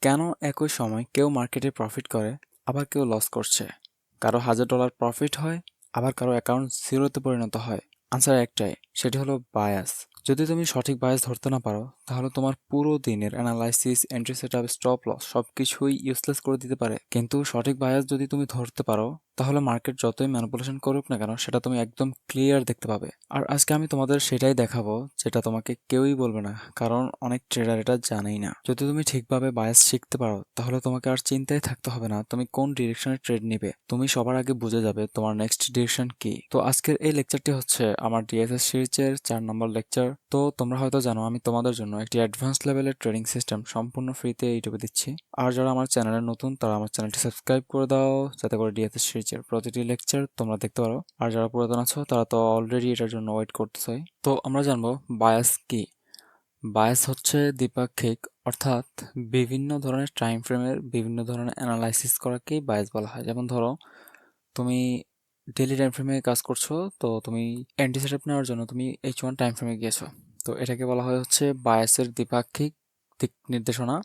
কেন একই সময় কেউ মার্কেটে প্রফিট করে আবার কেউ লস করছে? কারো $1000 প্রফিট হয়, আবার কারো অ্যাকাউন্ট জিরোতে পরিণত হয়। আনসার একটাই, সেটি হলো বায়াস। যদি তুমি সঠিক বায়াস ধরতে না পারো, তাহলে তোমার পুরো দিনের analysis, entry setup, stop loss সবকিছুই ইউজলেস করে দিতে পারে। কিন্তু সঠিক বায়াস যদি তুমি ধরতে পারো, তাহলে মার্কেট যতই ম্যানিপুলেশন করুক না কেন, সেটা তুমি একদম ক্লিয়ার দেখতে পাবে। আর আজকে আমি তোমাদের সেটাই দেখাবো, যেটা তোমাকে কেউই বলবে না, কারণ অনেক ট্রেডার এটা জানেই না। যদি তুমি ঠিকভাবে বায়াস শিখতে পারো, তাহলে তোমাকে আর চিন্তায় থাকতে হবে না তুমি কোন ডিরেকশনে ট্রেড নিবে। তুমি সবার আগে বুঝে যাবে তোমার নেক্সট ডিরেকশন কি। তো আজকের এই লেকচারটি হচ্ছে আমার ডিএসএস সিরিজের 4 নম্বর লেকচার। তো তোমরা হয়তো জানো আমি তোমাদের জন্য একটি অ্যাডভান্স লেভেলের ট্রেডিং সিস্টেম সম্পূর্ণ ফ্রিতে ইউটিউবে দিচ্ছি। আর যারা আমার চ্যানেলে নতুন, তারা আমার চ্যানেলটি সাবস্ক্রাইব করে দাও, যাতে করে ডিএসএস সিরিজের প্রতিটি লেকচার তোমরা দেখতে পারো। আর যারা পুরাতন আছো, তারা তো অলরেডি এটার জন্য ওয়েট করতেছই। তো আমরা জানবো বায়াস কি। বায়াস হচ্ছে দ্বিপাক্ষিক, অর্থাৎ বিভিন্ন ধরনের টাইম ফ্রেমের বিভিন্ন ধরনের অ্যানালাইসিস করাকেই বায়াস বলা হয়। যেমন ধরো, তুমি ডেইলি টাইম ফ্রেমে কাজ করছো, তো তুমি অ্যান্টি সেটআপ নেওয়ার জন্য তুমি H1 টাইম ফ্রেমে গিয়েছো। তো এটাকে বলা হয় হচ্ছে বায়াসের দ্বিপাক্ষিক দিক নির্দেশনা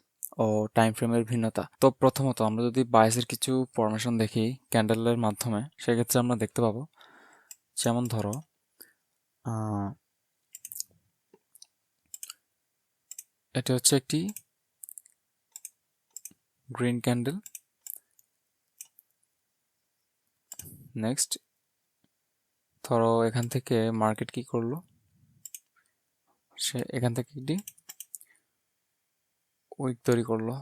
ও টাইম ফ্রেমের ভিন্নতা। তো প্রথমত আমরা যদি বায়াসের কিছু ফরমেশন দেখি ক্যান্ডেলের মাধ্যমে, সেক্ষেত্রে আমরা দেখতে পাবো, যেমন ধরো এটা হচ্ছে একটি গ্রিন ক্যান্ডেল। নেক্সট, ধরো এখান থেকে মার্কেট কি করলো, সে এখান থেকে একটি উইক তৈরি করলো।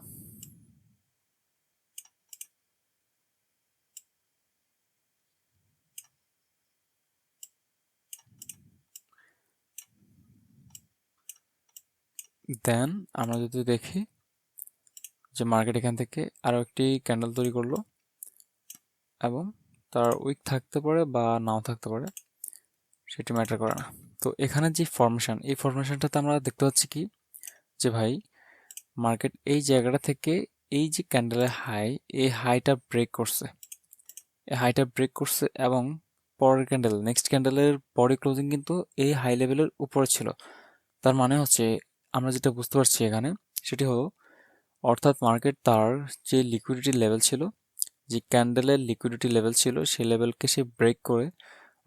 দেন আমরা যদি দেখি যে মার্কেট এখান থেকে আরো একটি ক্যান্ডেল তৈরি করলো, এবং তার উইক থাকতে পারে বা নাও থাকতে পারে, সেটি ম্যাটার করে না। তো এখানে যে ফরমেশন, এই ফরমেশনটাতে আমরা দেখতে পাচ্ছি কি, যে ভাই মার্কেট এই জায়গাটা থেকে এই যে ক্যান্ডেলের হাই, এই হাইটা ব্রেক করছে, এই হাইটা ব্রেক করছে, এবং পরের ক্যান্ডেল, নেক্সট ক্যান্ডেলের বডি ক্লোজিং কিন্তু এই হাই লেভেলের উপরে ছিল। তার মানে হচ্ছে, আমরা যেটা বুঝতে পারছি এখানে, সেটি হলো, অর্থাৎ মার্কেট তার যে লিকুইডিটি লেভেল ছিল, যে ক্যান্ডেলের লিকুইডিটি লেভেল ছিল, সেই লেভেলকে সে ব্রেক করে,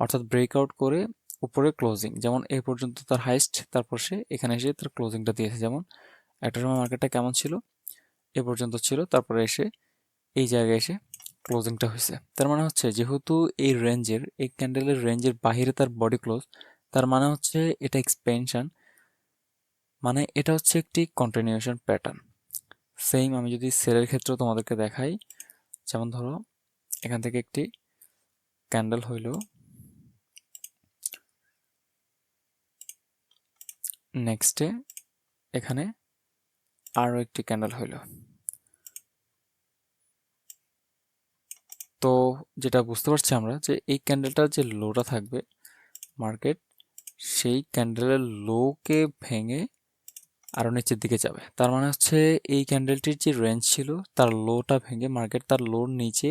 অর্থাৎ ব্রেকআউট করে উপরে ক্লোজিং, যেমন এই পর্যন্ত তার হাইস্ট, তারপর সে এখানে এসে তার ক্লোজিংটা দিয়েছে। যেমন একটা সময় মার্কেটটা কেমন ছিল, এ পর্যন্ত ছিল, তারপরে এসে এই জায়গায় এসে ক্লোজিংটা হয়েছে। তার মানে হচ্ছে, যেহেতু এই রেঞ্জের, এই ক্যান্ডেলের রেঞ্জের বাইরে তার বডি ক্লোজ, তার মানে হচ্ছে এটা এক্সপেনশন, মানে এটা হচ্ছে একটি কন্টিনিউশন প্যাটার্ন। সেম আমি যদি সেলের ক্ষেত্রে তোমাদেরকে দেখাই, যেমন ধরো এখান থেকে একটি ক্যান্ডেল হইল, নেক্সটে এখানে আরও একটি ক্যান্ডেল হইল। তো যেটা বুঝতে পারছি আমরা, যে এই ক্যান্ডেলটার যে লোটা থাকবে, মার্কেট সেই ক্যান্ডেলের লোকে ভেঙে আরও নিচের দিকে যাবে। তার মানে হচ্ছে এই ক্যান্ডেলটির যে রেঞ্জ ছিল, তার লোটা ভেঙে মার্কেট তার লোর নিচে,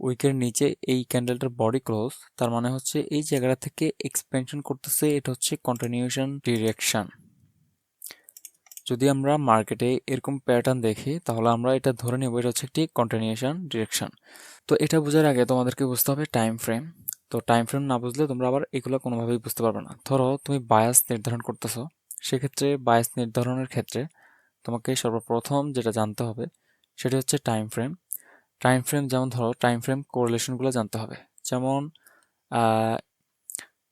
উইকের নিচে এই ক্যান্ডেলটার বডি ক্লোজ, তার মানে হচ্ছে এই জায়গাটা থেকে এক্সপেনশন করতেছে। এটা হচ্ছে কন্টিনিউশন ডিরেকশন। যদি আমরা মার্কেটে এরকম প্যাটার্ন দেখি, তাহলে আমরা এটা ধরে নেব এটা হচ্ছে একটি কন্টিনিউশন ডিরেকশন। তো এটা বোঝার আগে তোমাদেরকে বুঝতে হবে টাইম ফ্রেম। তো টাইম ফ্রেম না বুঝলে তোমরা আবার এগুলো কোনোভাবেই বুঝতে পারবে না। ধরো তুমি বায়াস নির্ধারণ করতেছো, সেক্ষেত্রে বায়াস নির্ধারণের ক্ষেত্রে তোমাকে সর্বপ্রথম যেটা জানতে হবে, সেটা হচ্ছে টাইম ফ্রেম। টাইম ফ্রেম, যেমন ধরো টাইম ফ্রেম কোরিলেশনগুলো জানতে হবে। যেমন আহ,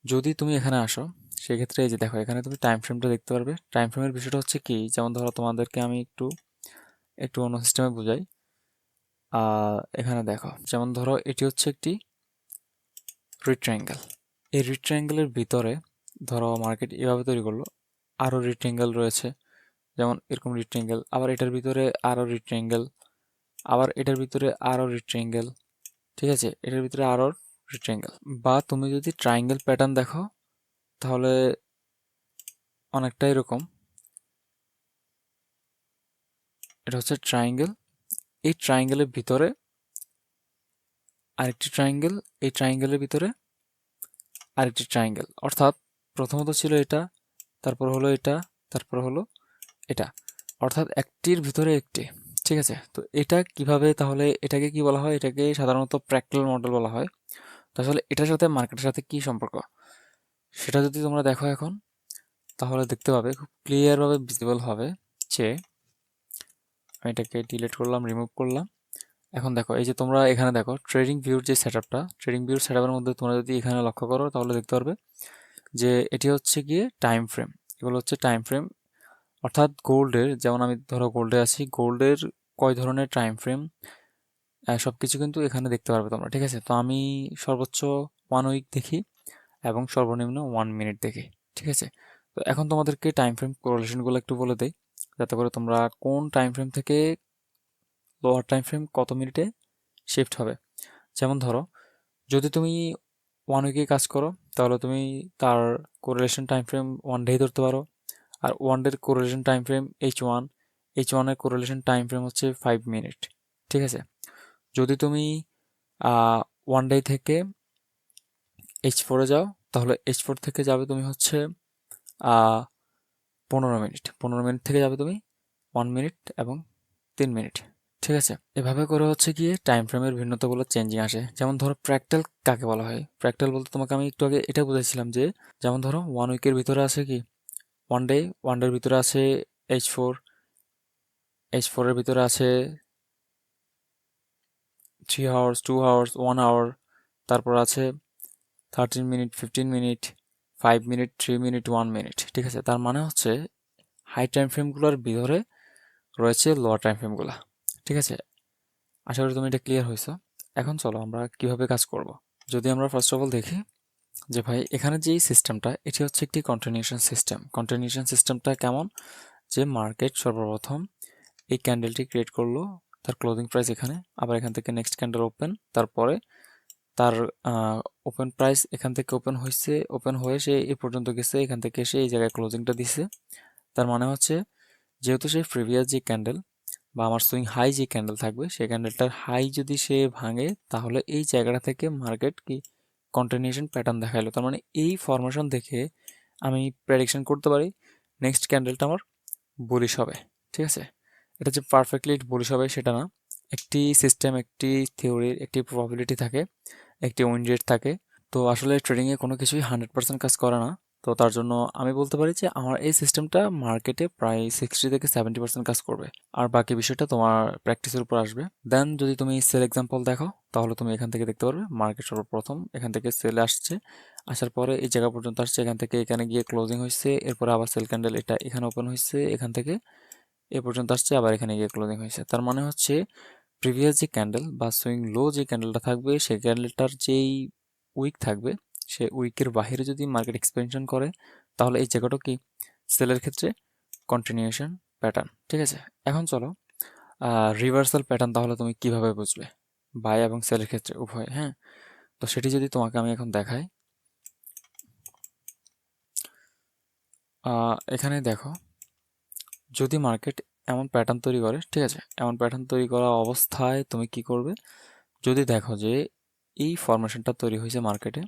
যদি তুমি এখানে আসো, সেক্ষেত্রে এই যে দেখো, এখানে তুমি টাইম ফ্রেমটা দেখতে পারবে। টাইম ফ্রেমের বিষয়টা হচ্ছে কি, যেমন ধরো তোমাদেরকে আমি একটু একটু অন্য সিস্টেমে বুঝাই। এখানে দেখো, যেমন ধরো এটি হচ্ছে একটি রিট্রায়াঙ্গেল। এই রিট্রায়াঙ্গেলের ভিতরে ধরো মার্কেট এভাবে তৈরি করলো, আরও রিট্রায়াঙ্গেল রয়েছে, যেমন এরকম রিট্রায়াঙ্গেল, আবার এটার ভিতরে আরও রিট্রায়াঙ্গেল, আবার এটার ভিতরে আরও রিট্রায়াঙ্গেল, ঠিক আছে, এটার ভিতরে আরও রিট্রায়াঙ্গেল। বা তুমি যদি ট্রায়াঙ্গেল প্যাটার্ন দেখো, তাহলে অনেকটা এরকম। এটা হচ্ছে ট্রায়াঙ্গেল, এই ট্রায়াঙ্গেলের ভিতরে আরেকটি ট্রায়াঙ্গেল, এই ট্রায়াঙ্গেলের ভিতরে আরেকটি ট্রায়াঙ্গেল। অর্থাৎ প্রথমত ছিল এটা, তারপর হলো এটা, তারপর হলো এটা, অর্থাৎ একটির ভিতরে একটি, ঠিক আছে? তো এটা কিভাবে তাহলে এটাকে কি বলা হয়? এটাকে সাধারণত ফ্র্যাক্টাল মডেল বলা হয়। তো আসলে এটার সাথে মার্কেটের সাথে কি সম্পর্ক? সেটা যদি তোমরা দেখো এখন, তাহলে দেখতে পাবে খুব ক্লিয়ার ভাবে ভিজিবল হবে যে আমি এটাকে ডিলিট করলাম, রিমুভ করলাম। এখন দেখো এই যে তোমরা এখানে দেখো ট্রেডিং ভিউর যে সেটআপটা, ট্রেডিং ভিউর সেটআপের মধ্যে তোমরা যদি এখানে লক্ষ্য করো তাহলে দেখতে পারবে যে এটি হচ্ছে গিয়ে টাইম ফ্রেম। এগুলো হচ্ছে টাইম ফ্রেম, অর্থাৎ গোল্ডের, যেমন আমি ধরো গোল্ডে আছি, গোল্ডের কয় ধরনের টাইম ফ্রেম সবকিছু কিন্তু এখানে দেখতে পারবে তোমরা। ঠিক আছে? তো আমি সর্বোচ্চ 1 উইক দেখি এবং সর্বনিম্ন 1 মিনিট দেখি। ঠিক আছে? তো এখন তোমাদেরকে টাইম ফ্রেম কোরিলেশনগুলো একটু বলে দেই, যাতে করে তোমরা কোন টাইম ফ্রেম থেকে লোয়ার টাইম ফ্রেম কত মিনিটে শিফট হবে। যেমন ধরো যদি তুমি 1 উইকে কাজ করো তাহলে তুমি তার কোরিলেশন টাইম ফ্রেম 1 ডে ধরতে পারো। আর 1 ডের কোরিলেশন টাইম ফ্রেম H1 এর কোরিলেশন টাইম ফ্রেম হচ্ছে 5 মিনিট। ঠিক আছে? যদি তুমি 1 ডে থেকে H4-এ যাও তাহলে H4 থেকে যাবে তুমি হচ্ছে আহ 15 মিনিট, 15 মিনিট থেকে যাবে তুমি 1 মিনিট এবং 3 মিনিট। ঠিক আছে? এভাবে করে হচ্ছে গিয়ে টাইম ফ্রেমের ভিন্নতাগুলো চেঞ্জিং আসে। যেমন ধরো প্র্যাকটাল কাকে বলা হয়? প্র্যাকটাল বলতে তোমাকে আমি একটু আগে এটা বুঝেছিলাম যে, যেমন ধরো 1 উইকের ভিতরে আছে কি 1 ডে, 1 ডের ভিতরে আছে H4, H4-এর ভিতরে আছে 3 আওয়ার্স, 2 আওয়ার্স, 1 আওয়ার, তারপর আছে 13 minute, 15 minute, 5 minute, 3 minute, 1 minute. ঠিক আছে? তার মানে হচ্ছে হাই টাইম ফ্রেমগুলোর ভিতরে রয়েছে লোয়ার টাইম ফ্রেমগুলো। ঠিক আছে? আশা করি তুমি এটা ক্লিয়ার হয়েছো। এখন চলো আমরা কিভাবে কাজ করব। যদি আমরা ফার্স্ট অফ অল দেখি যে ভাই এখানে যেই সিস্টেমটা, এটি হচ্ছে একটি কন্টিনিউশন সিস্টেম। কন্টিনিউশন সিস্টেমটা কেমন? যে মার্কেট সর্বপ্রথম এই ক্যান্ডেলটি ক্রিয়েট করলো, তার ক্লোজিং প্রাইস এখানে, আবার এখান থেকে নেক্সট ক্যান্ডেল ওপেন, তারপরে তার ওপেন প্রাইস এখান থেকে ওপেন হয়েছে, ওপেন হয়ে সে এই পর্যন্ত গেছে, এখান থেকে এসে এই জায়গায় ক্লোজিংটা দিছে। তার মানে হচ্ছে যেহেতু সে প্রিভিয়াস যে ক্যান্ডেল বা আমার সুইং হাই যে ক্যান্ডেল থাকবে সেই ক্যান্ডেলটার হাই যদি সে ভাঙে তাহলে এই জায়গাটা থেকে মার্কেট কি কন্টিনিউশন প্যাটার্ন দেখাইলো। তার মানে এই ফরমেশন দেখে আমি প্রেডিকশন করতে পারি নেক্সট ক্যান্ডেলটা আমার বুলিশ হবে। ঠিক আছে? এটা যে পারফেক্টলি বুলিশ হবে সেটা না, একটি সিস্টেম, একটি থিওরির একটি প্রবাবিলিটি থাকে, একটি উইন রেট থাকে। তো আসলে ট্রেডিংয়ে কোনো কিছুই 100% কাজ করে না। তো তার জন্য আমি বলতে পারি যে আমার এই সিস্টেমটা মার্কেটে প্রায় 60 থেকে 70% কাজ করবে, আর বাকি বিষয়টা তোমার প্র্যাকটিসের উপর আসবে। দেন যদি তুমি সেল এক্সাম্পল দেখো তাহলে তুমি এখান থেকে দেখতে পারবে মার্কেট সর্বপ্রথম এখান থেকে সেলে আসছে, আসার পরে এই জায়গা পর্যন্ত আসছে, এখান থেকে এখানে গিয়ে ক্লোজিং হয়েছে, এরপরে আবার সেল ক্যান্ডেল এটা এখানে ওপেন হয়েছে, এখান থেকে এ পর্যন্ত আসছে, আবার এখানে গিয়ে ক্লোজিং হয়েছে। তার মানে হচ্ছে প্রিভিয়াস যে ক্যান্ডেল বা সুইং লো যে ক্যান্ডেলটা থাকবে সেই ক্যান্ডেলটার যেই উইক থাকবে সে উইকের বাইরে যদি মার্কেট এক্সপেনশন করে তাহলে এই জায়গাটা কি সেলের ক্ষেত্রে কন্টিনিউশন প্যাটার্ন। ঠিক আছে? এখন চলো রিভার্সাল প্যাটার্ন তাহলে তুমি কিভাবে বুঝবে বাই এবং সেলের ক্ষেত্রে উভয়। হ্যাঁ, তো সেটি যদি তোমাকে আমি এখন দেখাই, এখানে দেখো যদি মার্কেট এমন প্যাটার্ন তৈরি করে, ঠিক আছে, এমন প্যাটার্ন তৈরি করা অবস্থায় তুমি কি করবে? যদি দেখো যে এই ফরমেশনটা তৈরি হয়েছে মার্কেটে,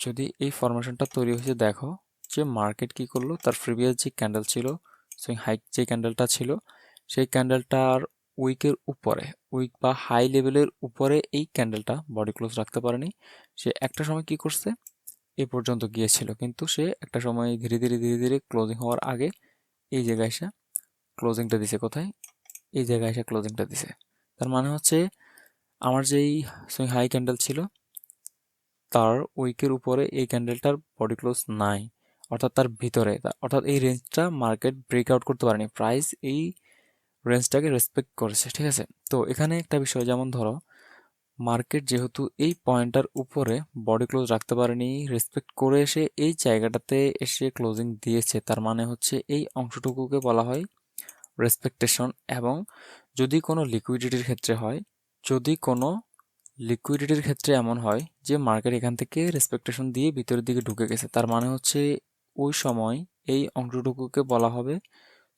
যদি এই ফরমেশনটা তৈরি হয়েছে, দেখো যে মার্কেট কি করলো, তার প্রিভিয়াস যে ক্যান্ডেল ছিল, সুইং হাই যে ক্যান্ডেলটা ছিল সেই ক্যান্ডেলটার উইকের উপরে, উইক বা হাই লেভেলের উপরে এই ক্যান্ডেলটা বডি ক্লোজ রাখতে পারেনি। সে একটা সময় কি করছে, এ পর্যন্ত গিয়েছিল, কিন্তু সে একটা সময় ধীরে ধীরে ধীরে ধীরে ক্লোজিং হওয়ার আগে এই জায়গায় এসে ক্লোজিংটা দিছে। কোথায়? এই জায়গায় এসে ক্লোজিংটা দিছে। তার মানে হচ্ছে আমার যেই সুইং হাই ক্যান্ডেল ছিল তার উইকের উপরে এই ক্যান্ডেলটার বডি ক্লোজ নাই, অর্থাৎ তার ভিতরে, অর্থাৎ এই রেঞ্জটা মার্কেট ব্রেকআউট করতে পারেনি, প্রাইস এই রেঞ্জটাকে রেসপেক্ট করেছে। ঠিক আছে? তো এখানে একটা বিষয়, যেমন ধরো মার্কেট যেহেতু এই পয়েন্টটার উপরে বডি ক্লোজ রাখতে পারেনি, রেসপেক্ট করে এসে এই জায়গাটাতে এসে ক্লোজিং দিয়েছে, তার মানে হচ্ছে এই অংশটুকুকে বলা হয় রেসপেকটেশন। এবং যদি কোনো লিকুইডিটির ক্ষেত্রে হয়, যদি কোনো লিকুইডিটির ক্ষেত্রে এমন হয় যে মার্কেট এখান থেকে রেসপেকটেশন দিয়ে ভিতরের দিকে ঢুকে গেছে, তার মানে হচ্ছে ওই সময় এই অংশটুকুকে বলা হবে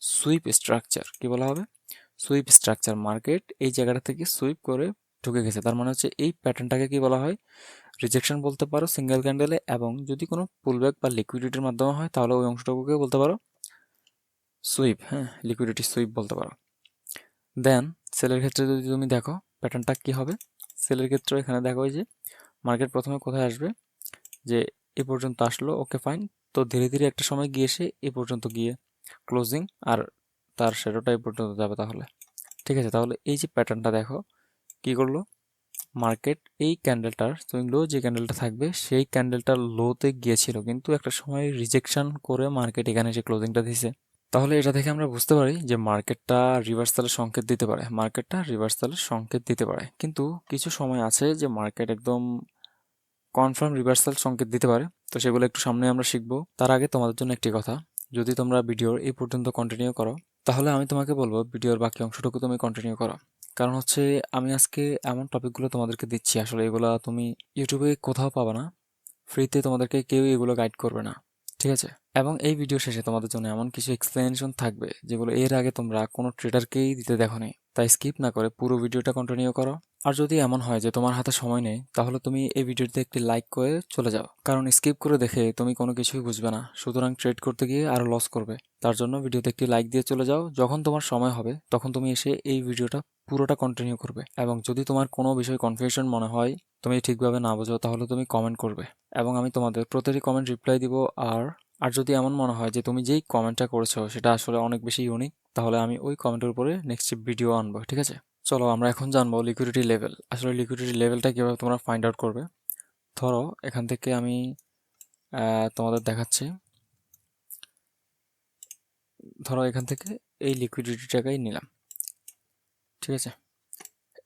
সুইপ স্ট্রাকচার। কি বলা হবে? Sweep structure. মার্কেট এই জায়গাটা থেকে সুইপ করে ঢুকে গেছে, তার মানে হচ্ছে এই প্যাটার্নটাকে কি বলা হয়? রিজেকশন বলতে পারো সিঙ্গেল ক্যান্ডেলে। এবং যদি কোনো পুলব্যাক বা লিকুইডিটির মাধ্যমে হয় তাহলে ওই অংশটুকুকে বলতে পারো সুইপ। হ্যাঁ, লিকুইডিটি সুইপ বলতে পারো। দেন সেলের ক্ষেত্রে যদি তুমি দেখো প্যাটার্নটা কি হবে, সেলের ক্ষেত্রে এখানে দেখো এই যে মার্কেট প্রথমে কোথায় আসবে, যে এ পর্যন্ত আসলো, ওকে ফাইন। তো ধীরে ধীরে একটা সময় গিয়ে এসে এ পর্যন্ত গিয়ে ক্লোজিং, আর তার শ্যাডোটা এ পর্যন্ত যাবে তাহলে। ঠিক আছে, তাহলে এই যে প্যাটার্নটা দেখো কি করলো মার্কেট, এই ক্যান্ডেলটার সুইং লো যে ক্যান্ডেলটা থাকবে সেই ক্যান্ডেলটার লোতে গিয়েছিল, কিন্তু একটা সময় রিজেকশন করে মার্কেট এখানে এসে ক্লোজিংটা দিছে। তাহলে এটা থেকে আমরা বুঝতে পারি যে মার্কেটটা রিভার্সালের সংকেত দিতে পারে, মার্কেটটা রিভার্সালের সংকেত দিতে পারে, কিন্তু কিছু সময় আছে যে মার্কেট একদম কনফার্ম রিভার্সাল সংকেত দিতে পারে। তো সেগুলো একটু সামনে আমরা শিখবো। তার আগে তোমাদের জন্য একটি কথা, যদি তোমরা ভিডিওর এই পর্যন্ত কন্টিনিউ করো তাহলে আমি তোমাকে বলবো ভিডিওর বাকি অংশটুকু তুমি কন্টিনিউ করো। কারণ হচ্ছে আমি আজকে এমন টপিকগুলো তোমাদেরকে দিচ্ছি, আসলে এগুলা তুমি ইউটিউবে কোথাও পাবে না, ফ্রিতে তোমাদেরকে কেউ এগুলো গাইড করবে না। ঠিক আছে, এবং এই ভিডিও শেষে তোমাদের জন্য এমন কিছু এক্সপ্লেনেশন থাকবে যেগুলো এর আগে তোমরা কোনো ট্রেডারকেই দিতে দেখোনি। তাই স্কিপ না করে পুরো ভিডিওটা কন্টিনিউ করো। আর যদি এমন হয় যে তোমার হাতে সময় নেই তাহলে তুমি এই ভিডিওতে একটি লাইক করে চলে যাও, কারণ স্কিপ করে দেখে তুমি কোনো কিছুই বুঝবে না, সুতরাং ট্রেড করতে গিয়ে আরো লস করবে। তার জন্য ভিডিওতে একটি লাইক দিয়ে চলে যাও, যখন তোমার সময় হবে তখন তুমি এসে এই ভিডিওটা পুরোটা কন্টিনিউ করবে। এবং যদি তোমার কোনো বিষয় কনফিউশন মনে হয়, তুমি ঠিকভাবে না বোঝো, তাহলে তুমি কমেন্ট করবে এবং আমি তোমাদের প্রতিটি কমেন্ট রিপ্লাই দিব। আর আর যদি এমন মনে হয় যে তুমি যেই কমেন্টটা করেছো সেটা আসলে অনেক বেশি ইউনিক, তাহলে আমি ওই কমেন্টের উপরে নেক্সট ভিডিও আনবো। ঠিক আছে, চলো আমরা এখন জানবো লিকুইডিটি লেভেল। আসলে লিকুইডিটি লেভেলটা কিভাবে তোমরা ফাইন্ড আউট করবে। ধরো এখান থেকে আমি তোমাদের দেখাচ্ছি। ধরো এখান থেকে এই লিকুইডিটিটাকেই নিলাম। ঠিক আছে,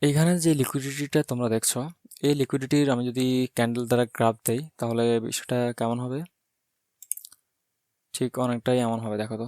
এইখানে যে লিকুইডিটিটা তোমরা দেখছো, এই লিকুইডিটির আমি যদি ক্যান্ডেল দ্বারা গ্রাফ দেই তাহলে বিষয়টা কেমন হবে, ঠিক অনেকটাই এমন হবে, দেখো তো।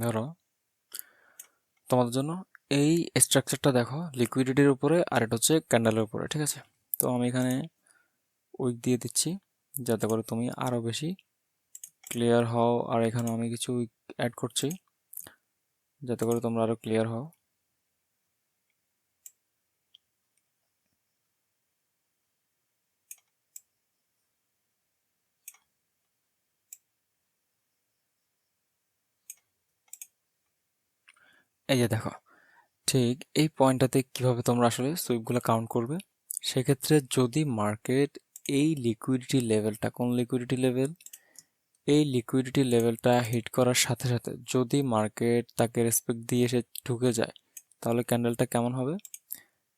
ধরো তোমাদের জন্য এই স্ট্রাকচারটা দেখো, লিকুইডিটির উপরে আর এটা হচ্ছে ক্যান্ডেলের উপরে। ঠিক আছে, তো আমি এখানে উইক দিয়ে দিচ্ছি যাতে করে তুমি আরো বেশি ক্লিয়ার হও, আর এখানে আমি কিছু উইক অ্যাড করছি যাতে করে তোমরা আরো ক্লিয়ার হও। এই যে দেখো, ঠিক এই পয়েন্টটাতে কিভাবে তোমরা আসলে সুইপগুলো কাউন্ট করবে। সেক্ষেত্রে যদি মার্কেট এই লিকুইডিটি লেভেলটা, কোন লিকুইডিটি লেভেল, এই লিকুইডিটি লেভেলটা হিট করার সাথে সাথে যদি মার্কেট তাকে রেসপেক্ট দিয়ে এসে ঢুকে যায়, তাহলে ক্যান্ডেলটা কেমন হবে,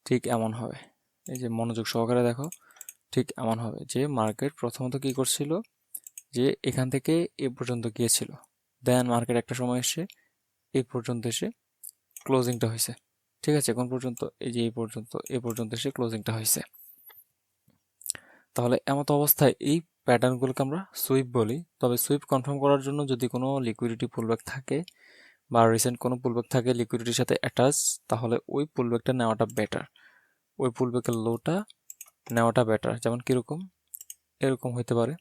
ঠিক এমন হবে। এই যে মনোযোগ সহকারে দেখো, ঠিক এমন হবে যে মার্কেট প্রথমত কি করছিল, যে এখান থেকে এ পর্যন্ত গিয়েছিল, দেন মার্কেট একটা সময় এসে এই পর্যন্ত এসে ক্লোজিংটা হয়েছে। ঠিক আছে, কোন পর্যন্ত, এই যে এই পর্যন্ত, এ পর্যন্ত এসে ক্লোজিংটা হয়েছে। তাহলে এমত অবস্থায় এই প্যাটার্নগুলোকে আমরা সুইপ বলি। তবে সুইপ কনফার্ম করার জন্য যদি কোনো লিকুইডিটি পুলব্যাক থাকে বা রিসেন্ট কোনো পুলব্যাক থাকে লিকুইডিটির সাথে অ্যাটাচ, তাহলে ওই পুলব্যাকটা নেওয়াটা বেটার, ওই পুলব্যাকের লোটা নেওয়াটা বেটার। যেমন কীরকম, এরকম হইতে পারে,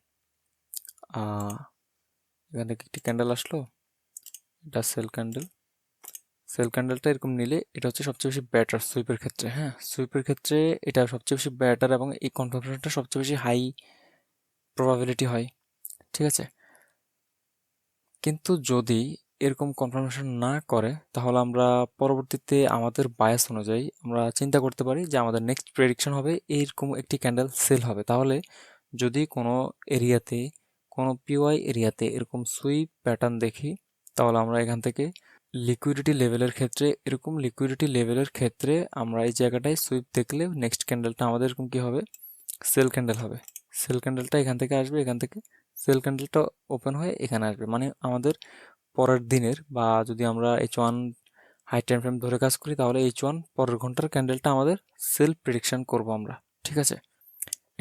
এখান থেকে একটি ক্যান্ডেল আসলো, এটা সেল ক্যান্ডেল, সেল ক্যান্ডেলটা এরকম নিলে এটা হচ্ছে সবচেয়ে বেশি ব্যাটার সুইপের ক্ষেত্রে। হ্যাঁ, সুইপের ক্ষেত্রে এটা সবচেয়ে বেশি ব্যাটার এবং এই কনফার্মেশনটা সবচেয়ে বেশি হাই প্রবাবিলিটি হয়। ঠিক আছে, কিন্তু যদি এরকম কনফার্মেশন না করে তাহলে আমরা পরবর্তীতে আমাদের বায়াস অনুযায়ী আমরা চিন্তা করতে পারি যে আমাদের নেক্সট প্রেডিকশন হবে এইরকম একটি ক্যান্ডেল সেল হবে। তাহলে যদি কোনো এরিয়াতে, কোনো পিওয়াই এরিয়াতে এরকম সুইপ প্যাটার্ন দেখি, তাহলে আমরা এখান থেকে লিকুইডিটি লেভেলের ক্ষেত্রে এরকম লিকুইডিটি লেভেলের ক্ষেত্রে আমরা এই জায়গাটায় সুইপ দেখলে নেক্সট ক্যান্ডেলটা আমাদের এরকম কি হবে, সেল ক্যান্ডেল হবে। সেল ক্যান্ডেলটা এখান থেকে আসবে, এখান থেকে সেল ক্যান্ডেলটা ওপেন হয়ে এখানে আসবে, মানে আমাদের পরের দিনের, বা যদি আমরা H1 হাই টাইম ফ্রেম ধরে কাজ করি তাহলে H1 পরের ঘন্টার ক্যান্ডেলটা আমাদের সেল প্রেডিকশন করব আমরা। ঠিক আছে,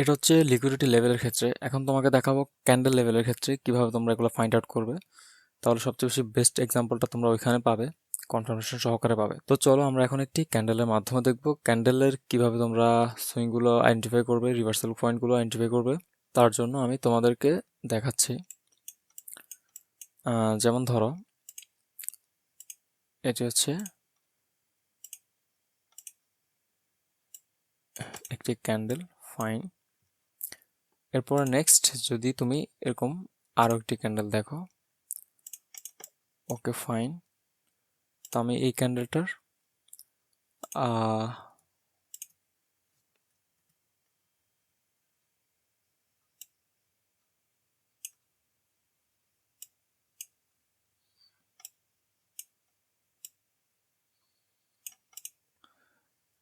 এটা হচ্ছে লিকুইডিটি লেভেলের ক্ষেত্রে। এখন তোমাকে দেখাবো ক্যান্ডেল লেভেলের ক্ষেত্রে কিভাবে তোমরা এগুলো ফাইন্ড আউট করবে। তাহলে সবচেয়ে বেশি বেস্ট এক্সাম্পলটা তোমরা ওইখানে পাবে, কনফার্মেশন সহকারে পাবে। তো চলো আমরা এখন একটি ক্যান্ডেলের মাধ্যমে দেখব ক্যান্ডেলের কিভাবে তোমরা সুইংগুলো আইডেন্টিফাই করবে, রিভার্সাল পয়েন্টগুলো আইডেন্টিফাই করবে। তার জন্য আমি তোমাদেরকে দেখাচ্ছি। যেমন ধরো এটি হচ্ছে একটি ক্যান্ডেল, ফাইন। এরপর নেক্সট যদি তুমি এরকম আরও একটি ক্যান্ডেল দেখো, ওকে ফাইন। তো আমি এই ক্যান্ডেলটার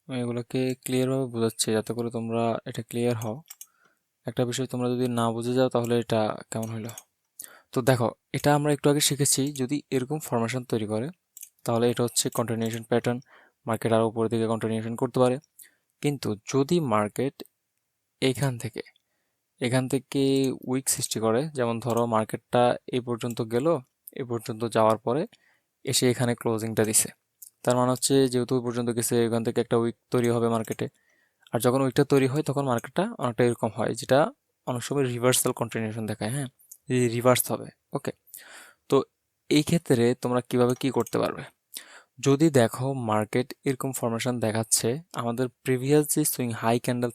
আমি এগুলোকে ক্লিয়ারভাবে বোঝাচ্ছি যাতে করে তোমরা এটা ক্লিয়ার হও। একটা বিষয় তোমরা যদি না বুঝে যাও তাহলে এটা কেমন হলো। তো দেখো, এটা আমরা একটু আগে শিখেছি যদি এরকম ফরমেশন তৈরি করে তাহলে এটা হচ্ছে কন্টিনিউশন প্যাটার্ন, মার্কেট আরও উপরের দিকে কন্টিনিউশন করতে পারে। কিন্তু যদি মার্কেট এখান থেকে উইক সৃষ্টি করে, যেমন ধরো মার্কেটটা এই পর্যন্ত গেল, এই পর্যন্ত যাওয়ার পরে এসে এখানে ক্লোজিংটা দিছে, তার মানে হচ্ছে যেহেতু ওই পর্যন্ত গেছে এখান থেকে একটা উইক তৈরি হবে মার্কেটে। আর যখন উইকটা তৈরি হয় তখন মার্কেটটা অনেকটা এরকম হয়, যেটা অনেক সময় রিভার্সাল কন্টিনিউশন দেখায়, হ্যাঁ, রিভার্স হবে। ওকে, তো এই ক্ষেত্রে তোমরা কিভাবে কি করতে পারবে, যদি দেখো মার্কেট এরকম ফরমেশন দেখাচ্ছে, আমাদের প্রিভিয়াস যে সুইং হাই ক্যান্ডেল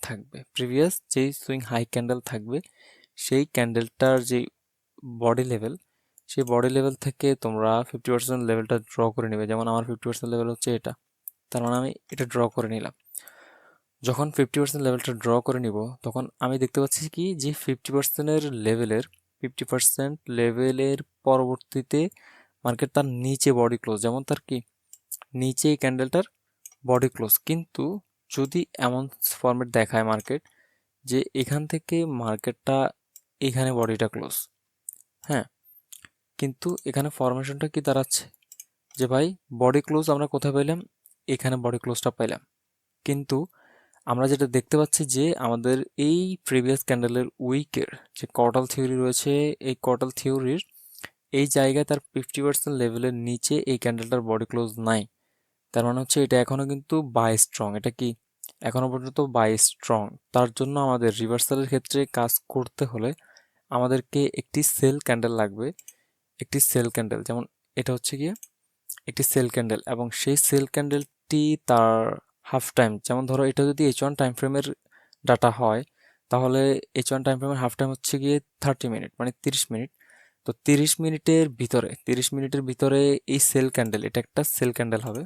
থাকবে, সেই ক্যান্ডেলটার যে বডি লেভেল, সেই বডি লেভেল থেকে তোমরা 50% লেভেলটা ড্র করে নেবে। যেমন আমার 50% লেভেল হচ্ছে এটা, তার মানে আমি এটা ড্র করে নিলাম। যখন 50% লেভেলটা ড্র করে নিব তখন আমি দেখতে পাচ্ছি কি যে 50% লেভেলের পরবর্তীতে মার্কেট তার নিচে বডি ক্লোজ, যেমন তার কি নিচে এই ক্যান্ডেলটার বডি ক্লোজ। কিন্তু যদি এমন ফরম্যাট দেখায় মার্কেট যে এখান থেকে মার্কেটটা এখানে বডিটা ক্লোজ, হ্যাঁ, কিন্তু এখানে ফরমেশনটা কি দাঁড়াচ্ছে যে ভাই বডি ক্লোজ আমরা কোথায় পাইলাম, এখানে বডি ক্লোজটা পাইলাম। কিন্তু আমরা যেটা দেখতে পাচ্ছি যে আমাদের এই প্রিভিয়াস ক্যান্ডেলের উইকের যে কর্টাল থিওরি রয়েছে, এই কর্টাল থিওরির এই জায়গায় তার 50% লেভেলের নিচে এই ক্যান্ডেলটার বডি ক্লোজ নাই। তার মানে হচ্ছে এটা এখনো কিন্তু বাই স্ট্রং, এটা কি এখনো পর্যন্ত বাই স্ট্রং। তার জন্য আমাদের রিভার্সালের ক্ষেত্রে কাজ করতে হলে আমাদেরকে একটি সেল ক্যান্ডেল লাগবে, একটি সেল ক্যান্ডেল, যেমন এটা হচ্ছে গিয়ে একটি সেল ক্যান্ডেল, এবং সেই সেল ক্যান্ডেলটি তার হাফ টাইম, যেমন ধরো এটা যদি H1 টাইম ফ্রেমের ডাটা হয় তাহলে H1 টাইম ফ্রেমের হাফ টাইম হচ্ছে গিয়ে 30 মিনিট, মানে 30 মিনিট। তো 30 মিনিটের ভিতরে এই সেল ক্যান্ডেল, এটা একটা সেল ক্যান্ডেল হবে।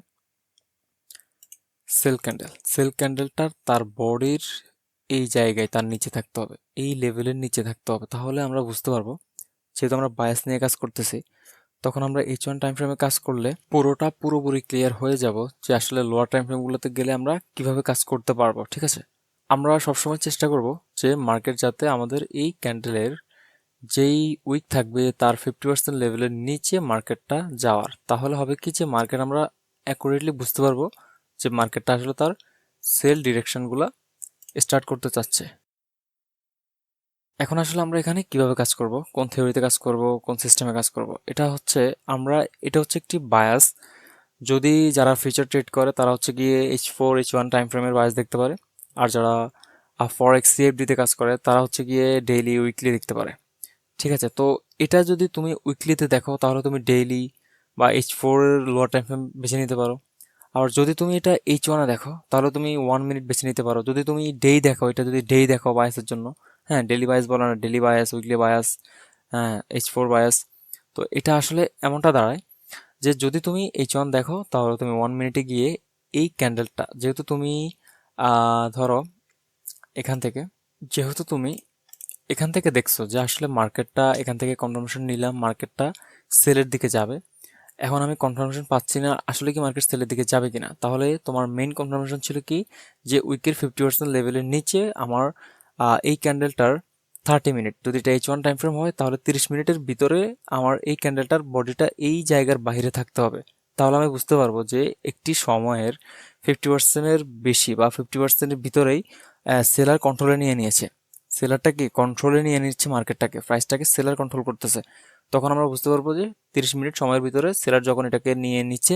সেল ক্যান্ডেলটার তার বডির এই জায়গায় তার নিচে থাকতে হবে, এই লেভেলের নিচে থাকতে হবে, তাহলে আমরা বুঝতে পারবো, যেহেতু আমরা বায়াস নিয়ে কাজ করতেছি তখন আমরা H1 টাইম ফ্রেমে কাজ করলে পুরোপুরি ক্লিয়ার হয়ে যাব যে আসলে লোয়ার টাইম ফ্রেমগুলোতে গেলে আমরা কিভাবে কাজ করতে পারবো। ঠিক আছে, আমরা সবসময় চেষ্টা করব যে মার্কেট যাতে আমাদের এই ক্যান্ডেলের যেই উইক থাকবে তার 50% লেভেলের নিচে মার্কেটটা যাওয়ার, তাহলে হবে কি যে মার্কেট আমরা অ্যাকুরেটলি বুঝতে পারবো যে মার্কেটটা আসলে তার সেল ডিরেকশনগুলো স্টার্ট করতে চাচ্ছে। এখন আসলে আমরা এখানে কিভাবে কাজ করব, কোন থিওরিতে কাজ করব, কোন সিস্টেমে কাজ করব, এটা হচ্ছে একটি বায়াস। যদি যারা ফিউচার ট্রেড করে তারা হচ্ছে গিয়ে H4 H1 টাইম ফ্রেমের বায়াস দেখতে পারে, আর যারা ফরেক্স CFD তে কাজ করে তারা হচ্ছে গিয়ে ডেইলি উইকলি দেখতে পারে। ঠিক আছে, তো এটা যদি তুমি উইকলিতে দেখো তাহলে তুমি ডেইলি বা H4 এর লোয়ার টাইম ফ্রেম বেছে নিতে পারো। আর যদি তুমি এটা H1 এ দেখো তাহলে তুমি 1 মিনিট বেছে নিতে পারো। যদি তুমি ডেই দেখো বায়াসের জন্য, হ্যাঁ, ডেইলি বায়াস বলো না, ডেইলি বায়াস, উইকলি বায়াস, হ্যাঁ, H4 বায়াস। তো এটা আসলে এমনটা দাঁড়ায় যে যদি তুমি H1 দেখো তাহলে তুমি 1 মিনিটে গিয়ে এই ক্যান্ডেলটা, ধরো এখান থেকে যেহেতু তুমি এখান থেকে দেখছো যে আসলে মার্কেটটা এখান থেকে কনফার্মেশন নিলাম মার্কেটটা সেলের দিকে যাবে, এখন আমি কনফার্মেশন পাচ্ছি না আসলে কি মার্কেট সেলের দিকে যাবে কিনা। তাহলে তোমার মেইন কনফার্মেশন ছিল কি, যে উইকের 50% লেভেলের নিচে আমার এই ক্যান্ডেলটার 30 মিনিট, যদি এটা H1 টাইম ফ্রেম হয় তাহলে 30 মিনিটের ভিতরে আমার এই ক্যান্ডেলটার বডিটা এই জায়গার বাইরে থাকতে হবে। তাহলে আমি বুঝতে পারবো যে একটি সময়ের 50%-এর বেশি বা 50%-এর ভিতরেই সেলার কন্ট্রোলে নিয়ে নিয়েছে। সেলারটা কি কন্ট্রোলে নিয়ে নিচ্ছে মার্কেটটাকে, প্রাইসটাকে সেলার কন্ট্রোল করতেছে। তখন আমরা বুঝতে পারবো যে 30 মিনিট সময়ের ভিতরে সেলার যখন এটাকে নিয়ে নিচ্ছে,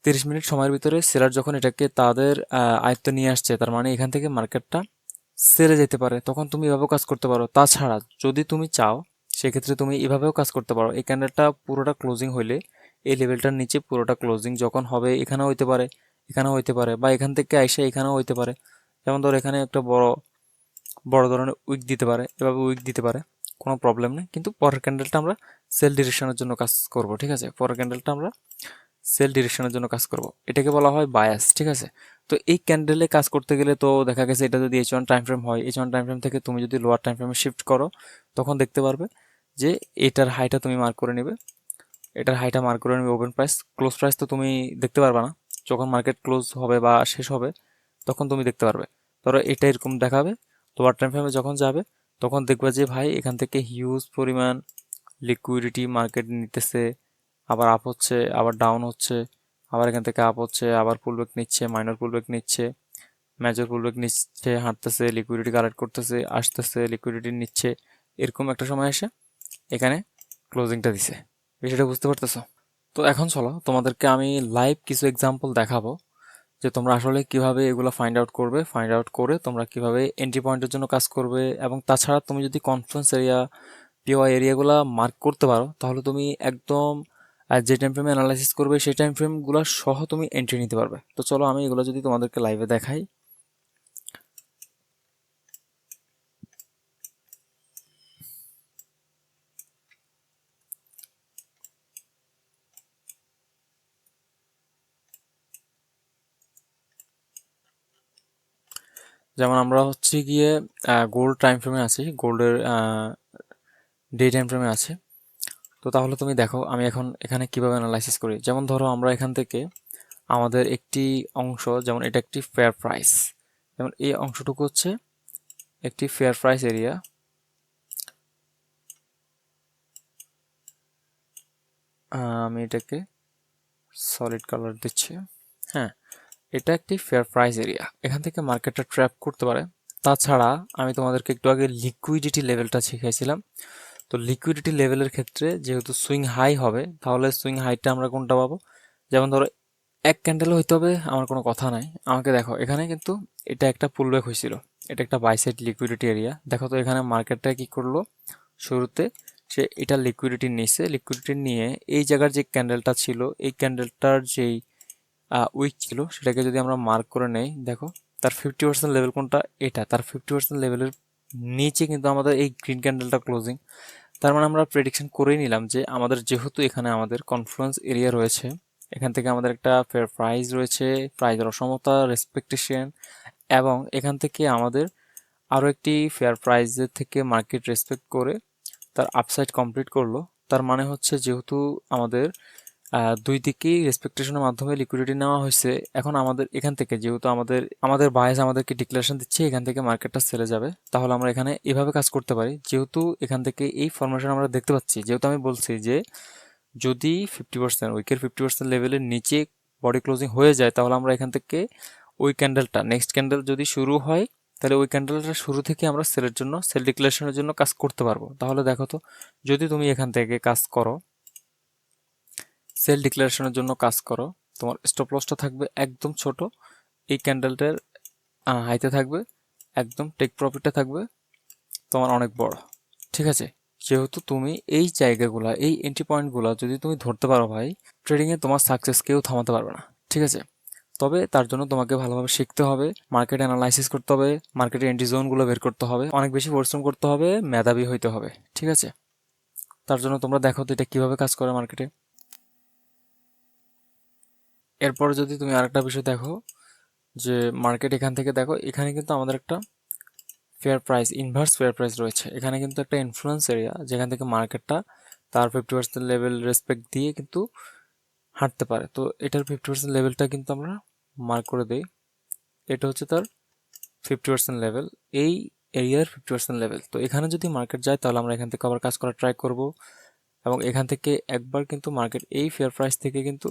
30 মিনিট সময়ের ভিতরে সেলার যখন এটাকে তাদের আয়ত্তে নিয়ে আসছে, তার মানে এখান থেকে মার্কেটটা সেরে যেতে পারে। তখন তুমি এভাবেও কাজ করতে পারো। তাছাড়া যদি তুমি চাও সেক্ষেত্রে তুমি এভাবেও কাজ করতে পারো। এই ক্যান্ডেলটা পুরোটা ক্লোজিং হইলে এই লেভেলটার নিচে পুরোটা ক্লোজিং যখন হবে, এখানেও হইতে পারে, এখানেও হইতে পারে, বা এখান থেকে আইসা এখানেও হইতে পারে। যেমন ধর এখানে একটা বড় বড় ধরনের উইক দিতে পারে, এভাবে উইক দিতে পারে, কোনো প্রবলেম নেই। কিন্তু পরের ক্যান্ডেলটা আমরা সেল ডিরেকশনের জন্য কাজ করব, ঠিক আছে? পরের ক্যান্ডেলটা আমরা সেল ডিরেকশনের জন্য কাজ করব, এটাকে বলা হয় বায়াস, ঠিক আছে? তো এই ক্যান্ডেলে কাজ করতে গেলে তো দেখা গেছে এটা যদি H1 টাইম ফ্রেম হয়, H1 টাইম ফ্রেম থেকে তুমি যদি লোয়ার টাইম ফ্রেমে শিফট করো, তখন দেখতে পারবে যে এটার হাইটা তুমি মার্ক করে নেবে, এটার হাইটা মার্ক করে নেবে। ওপেন প্রাইস, ক্লোজ প্রাইস তো তুমি দেখতে পারবে না। যখন মার্কেট ক্লোজ হবে বা শেষ হবে তখন তুমি দেখতে পারবে। ধরো এটা এরকম দেখাবে, লোয়ার টাইম ফ্রেমে যখন যাবে তখন দেখবে যে ভাই এখান থেকে হিউজ পরিমাণ লিকুইডিটি মার্কেট নিতেছে, আবার আপ হচ্ছে, আবার ডাউন হচ্ছে, আবার এখান থেকে আপ হচ্ছে, আবার পুলব্যাক নিচ্ছে, মাইনর পুলব্যাক নিচ্ছে, মেজর পুলব্যাক নিচ্ছে, হাঁটতেছে, লিকুইডিটি কালেক্ট করতেছে, আসতেছে, লিকুইডিটি নিচ্ছে। এরকম একটা সময় এসে এখানে ক্লোজিংটা দিছে। বিষয়টা বুঝতে পারতেছো? তো এখন চলো তোমাদেরকে আমি লাইভ কিছু এক্সাম্পল দেখাবো যে তোমরা আসলে কিভাবে এগুলো ফাইন্ড আউট করবে, ফাইন্ড আউট করে তোমরা কিভাবে এন্ট্রি পয়েন্টের জন্য কাজ করবে। এবং তাছাড়া তুমি যদি কনফারেন্স এরিয়া, পিওআই এরিয়াগুলো মার্ক করতে পারো তাহলে তুমি একদম যে টাইম ফ্রেমে অ্যানালাইসিস করবে সেই টাইম ফ্রেমগুলো সহ তুমি এন্ট্রি নিতে পারবে। তো চলো আমি এগুলো যদি তোমাদেরকে লাইভে দেখাই। যেমন আমরা হচ্ছে গিয়ে গোল্ড টাইম ফ্রেমে আছি, গোল্ডের ডে টাইম ফ্রেমে আছে। তো তাহলে তুমি দেখো আমি এখন এখানে কিভাবে অ্যানালাইসিস করি। যেমন ধরো আমরা এখান থেকে আমাদের একটি অংশ, যেমন এটা একটি ফেয়ার প্রাইস, যেমন এই অংশটুকু হচ্ছে একটি ফেয়ার প্রাইস এরিয়া। আমি এটাকে সলিড কালার দিচ্ছি। হ্যাঁ, এটা একটি ফেয়ার প্রাইস এরিয়া, এখান থেকে মার্কেটটা ট্র্যাপ করতে পারে। তাছাড়া আমি তোমাদেরকে একটু আগে লিকুইডিটি লেভেলটা শিখাইছিলাম। তো লিকুইডিটি লেভেলের ক্ষেত্রে যেহেতু সুইং হাই হবে, তাহলে সুইং হাইটা আমরা কোনটা পাবো? যেমন ধরো এক ক্যান্ডেলও হইতে হবে আমার কোনো কথা নাই। আমাকে দেখো এখানে কিন্তু এটা একটা পুলব্যাক হয়েছিল, এটা একটা বাই সাইড লিকুইডিটি এরিয়া। দেখো তো এখানে মার্কেটটা কি করলো, শুরুতে সে এটা লিকুইডিটি নিছে, লিকুইডিটি নিয়ে এই জায়গার যে ক্যান্ডেলটা ছিল, এই ক্যান্ডেলটার যেই উইক ছিল সেটাকে যদি আমরা মার্ক করে নেই, দেখো তার 50% লেভেল কোনটা, এটা তার 50% লেভেলের নিচে কিন্তু আমাদের এই গ্রিন ক্যান্ডেলটা ক্লোজিং। তার মানে আমরা প্রেডিকশন করেই নিলাম যে আমাদের যেহেতু এখানে আমাদের কনফ্লুয়েন্স এরিয়া রয়েছে, এখান থেকে আমাদের একটা ফেয়ার প্রাইস রয়েছে, প্রাইজের অসমতা, রেসপেকটেশন, এবং এখান থেকে আমাদের আরও একটি ফেয়ার প্রাইজের থেকে মার্কেট রেসপেক্ট করে তার আপসাইড কমপ্লিট করলো। তার মানে হচ্ছে যেহেতু আমাদের দুই দিকেই রেসপেকটেশনের মাধ্যমে লিকুইডিটি নেওয়া হয়েছে, এখন আমাদের এখান থেকে যেহেতু আমাদের আমাদের বায়াস আমাদেরকে ডিক্লারেশন দিচ্ছে এখান থেকে মার্কেটটা সেলে যাবে, তাহলে আমরা এখানে এভাবে কাজ করতে পারি। যেহেতু এখান থেকে এই ফরমেশন আমরা দেখতে পাচ্ছি, যেহেতু আমি বলছি যে যদি 50% উইকের 50% লেভেলের নিচে বডি ক্লোজিং হয়ে যায়, তাহলে আমরা এখান থেকে ওই ক্যান্ডেলটা, নেক্সট ক্যান্ডেল যদি শুরু হয়, তাহলে ওই ক্যান্ডেলটা শুরু থেকে আমরা সেলের জন্য, সেল ডিক্লারেশনের জন্য কাজ করতে পারবো। তাহলে দেখো তো, যদি তুমি এখান থেকে কাজ করো, সেল ডিক্লারেশনের জন্য কাজ করো, তোমার স্টপ লসটা থাকবে একদম ছোট, এই ক্যান্ডেলটার হাইতে থাকবে, একদম টেক প্রফিটটা থাকবে তোমার অনেক বড়, ঠিক আছে? যেহেতু তুমি এই জায়গাগুলা, এই এন্ট্রি পয়েন্টগুলো যদি তুমি ধরতে পারো ভাই, ট্রেডিংয়ে তোমার সাকসেস কেউ থামাতে পারবে না, ঠিক আছে? তবে তার জন্য তোমাকে ভালোভাবে শিখতে হবে, মার্কেট অ্যানালাইসিস করতে হবে, মার্কেটের এন্ট্রি জোনগুলো বের করতে হবে, অনেক বেশি পরিশ্রম করতে হবে, মেধাবী হইতে হবে, ঠিক আছে? তার জন্য তোমরা দেখো তো এটা কিভাবে কাজ করে মার্কেটে। এরপর যদি তুমি আরেকটা বিষয় দেখো, যে মার্কেট এখান থেকে দেখো, এখানে কিন্তু আমাদের একটা fair price, inverse fair price রয়েছে, এখানে কিন্তু একটা ইনফ্লুয়েন্স এরিয়া যেখান থেকে মার্কেটটা তার 50% লেভেল রেসপেক্ট দিয়ে কিন্তু হাঁটতে পারে। তো এটার 50% লেভেলটা কিন্তু আমরা মার্ক করে দেই। এটা হচ্ছে তার 50% লেভেল, এই এরিয়ার 50% লেভেল। তো এখানে যদি মার্কেট যায় তাহলে আমরা এখান থেকে আবার কাজ করার ট্রাই করব, এবং এখান থেকে একবার কিন্তু মার্কেট এই ফেয়ার প্রাইস থেকে কিন্তু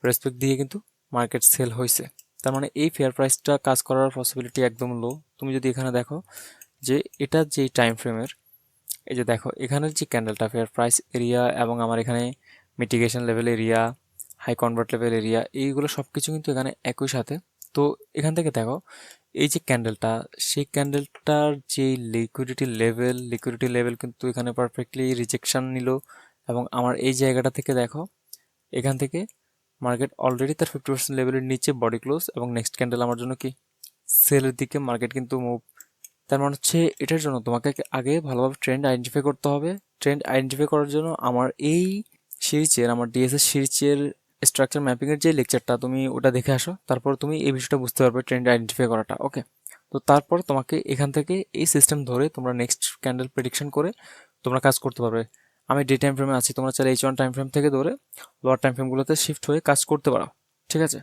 রেসপেক্ট দিয়ে কিন্তু মার্কেট সেল হয়েছে। তার মানে এই ফেয়ার প্রাইসটা কাজ করার পসিবিলিটি একদম লো। তুমি যদি এখানে দেখো যে এটা যেই টাইম ফ্রেমের, এই যে দেখো এখানের যে ক্যান্ডেলটা ফেয়ার প্রাইস এরিয়া এবং আমার এখানে mitigation level area, high convert level area, এইগুলো সব কিছু কিন্তু এখানে একই সাথে। তো এখান থেকে দেখো এই যে ক্যান্ডেলটা, সেই ক্যান্ডেলটার যে লিকুইডিটি লেভেল কিন্তু এখানে পারফেক্টলি রিজেকশন নিল, এবং আমার এই জায়গাটা থেকে দেখো এখান থেকে মার্কেট অলরেডি তার 50% লেভেলের নিচে বডি ক্লোজ, এবং নেক্সট ক্যান্ডেল আমার জন্য কি সেলের দিকে মার্কেট কিন্তু মুভ। তার মানে হচ্ছে এটার জন্য তোমাকে আগে ভালোভাবে ট্রেন্ড আইডেন্টিফাই করতে হবে। ট্রেন্ড আইডেন্টিফাই করার জন্য আমার এই সিরিজের, আমার ডিএসএস সিরিজের স্ট্রাকচার ম্যাপিংয়ের যে লেকচারটা, তুমি ওটা দেখে আসো, তারপর তুমি এই বিষয়টা বুঝতে পারবে ট্রেন্ড আইডেন্টিফাই করাটা। ওকে, তো তারপর তোমাকে এখান থেকে এই সিস্টেম ধরে তোমরা নেক্সট ক্যান্ডেল প্রেডিকশন করে তোমরা কাজ করতে পারবে। আমি ডে টাইম ফ্রেমে আছি, তোমরা চাইলে H1 টাইম ফ্রেম থেকে ধরে লোয়ার টাইম ফ্রেমগুলোতে শিফট হয়ে কাজ করতে পারো। ঠিক আছে,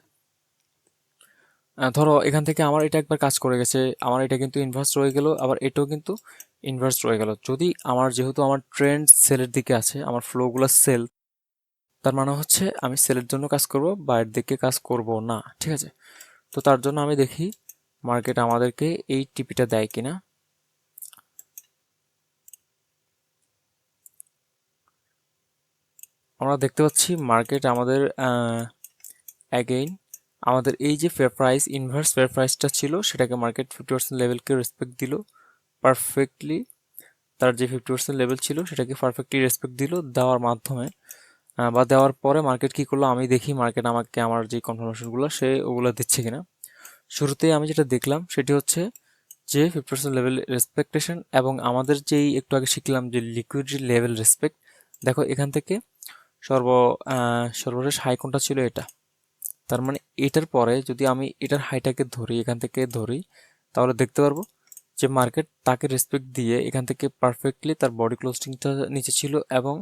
ধরো এখান থেকে আমার এটা একবার কাজ করে গেছে, আমার এটা কিন্তু ইনভার্স রয়ে গেল, আবার এটাও কিন্তু ইনভার্স রয়ে গেল। যদি আমার, যেহেতু আমার ট্রেন্ড সেলের দিকে আছে, আমার ফ্লোগুলো সেল, তার মানে হচ্ছে আমি সেলের জন্য কাজ করব, বাইরের দিকে কাজ করব না। ঠিক আছে, তো তার জন্য আমি দেখি মার্কেট আমাদেরকে এই টিপিটা দেয় কিনা। আমরা দেখতে পাচ্ছি মার্কেট আমাদের অ্যাগেইন আমাদের এই যে ফেয়ার প্রাইস, ইনভার্স ফেয়ার প্রাইসটা ছিল, সেটাকে মার্কেট 50% লেভেলকে রেসপেক্ট দিল পারফেক্টলি। তার যে 50% লেভেল ছিল সেটাকে পারফেক্টলি রেসপেক্ট দিল, দেওয়ার মাধ্যমে বা দেওয়ার পরে মার্কেট কি করলো, আমি দেখি মার্কেট আমাকে আমার যে কনফার্মেশনগুলো সে ওগুলো দিচ্ছে কিনা। শুরুতেই আমি যেটা দেখলাম সেটি হচ্ছে যে 50% লেভেল রেসপেক্টেশন, এবং আমাদের যেই একটু আগে শিখলাম যে লিকুইডিটি লেভেল রেসপেক্ট। দেখো এখান থেকে সর্বশেষ হাই কোনটা ছিল, এটা। তার মানে এটার পরে যদি আমি এটার হাইটাকে ধরি, এখান থেকে ধরি, তাহলে দেখতে পারবো যে মার্কেট তাকে রেসপেক্ট দিয়ে এখান থেকে পারফেক্টলি তার বডি ক্লোজিংটা নিচে ছিল, এবং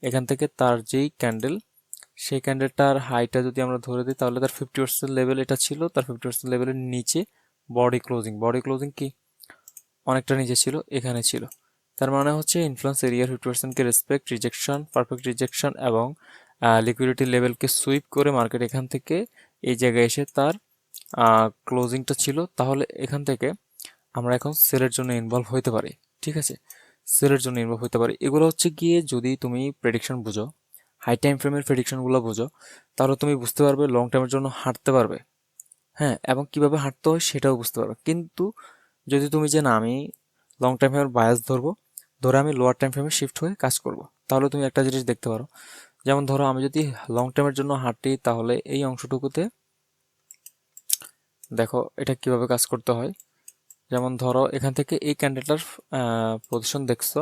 এখান থেকে তার যেই ক্যান্ডেল, সেই ক্যান্ডেলটার হাইটা যদি আমরা ধরে দিই তাহলে তার 50% লেভেল এটা ছিল, তার 50% লেভেলের নিচে বডি ক্লোজিং কি অনেকটা নিচে ছিল, এখানে ছিল। তার মানে হচ্ছে ইনফ্লুয়েন্স এরিয়ার 50%কে রেসপেক্ট, রিজেকশন, পারফেক্ট রিজেকশন, এবং লিকুইডিটি লেভেলকে সুইপ করে মার্কেট এখান থেকে এই জায়গায় এসে তার ক্লোজিংটা ছিল। তাহলে এখান থেকে আমরা এখন সেলের জন্য ইনভলভ হইতে পারি। ঠিক আছে, সেলের জন্য ইনভলভ হইতে পারি। এগুলো হচ্ছে গিয়ে যদি তুমি প্রেডিকশন বুঝো, হাই টাইম ফ্রেমের প্রেডিকশনগুলো বুঝো, তাহলে তুমি বুঝতে পারবে লং টাইমের জন্য হাঁটতে পারবে। হ্যাঁ, এবং কিভাবে হাঁটতে হয় সেটাও বুঝতে পারবে। কিন্তু যদি তুমি যে না আমি লং টাইম ফ্রেমের বায়াস ধরবো, ধরে আমি লোয়ার টাইম ফ্রেমে শিফট হয়ে কাজ করব, তাহলে তুমি একটা জিনিস দেখতে পারো। যেমন ধরো আমি যদি লং টাইমের জন্য হাঁটি, তাহলে এই অংশটুকুতে দেখো এটা কিভাবে কাজ করতে হয়। যেমন ধরো এখান থেকে এই ক্যান্ডেলটার পজিশন দেখছো,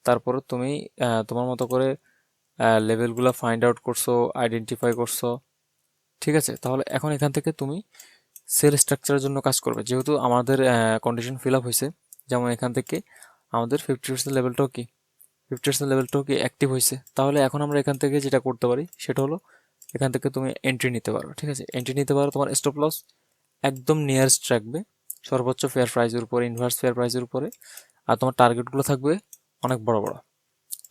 তারপরে তুমি তোমার মতো করে লেভেলগুলো ফাইন্ড আউট করছো, আইডেন্টিফাই করছো। ঠিক আছে, তাহলে এখন এখান থেকে তুমি সেল স্ট্রাকচারের জন্য কাজ করবে, যেহেতু আমাদের কন্ডিশন ফিল আপ হয়েছে। যেমন এখান থেকে আমাদের 50% লেভেলটাও কি 50% লেভেলটাও কি অ্যাক্টিভ হয়েছে। তাহলে এখন আমরা এখান থেকে যেটা করতে পারি সেটা হলো এখান থেকে তুমি এন্ট্রি নিতে পারো। ঠিক আছে, এন্ট্রি নিতে পারো, তোমার স্টপ লস একদম নিয়ারেস্ট রাখবে সর্বোচ্চ ফেয়ার প্রাইসের উপরে, ইনভার্স ফেয়ার প্রাইসের উপরে, আর তোমার টার্গেটগুলো থাকবে অনেক বড় বড়।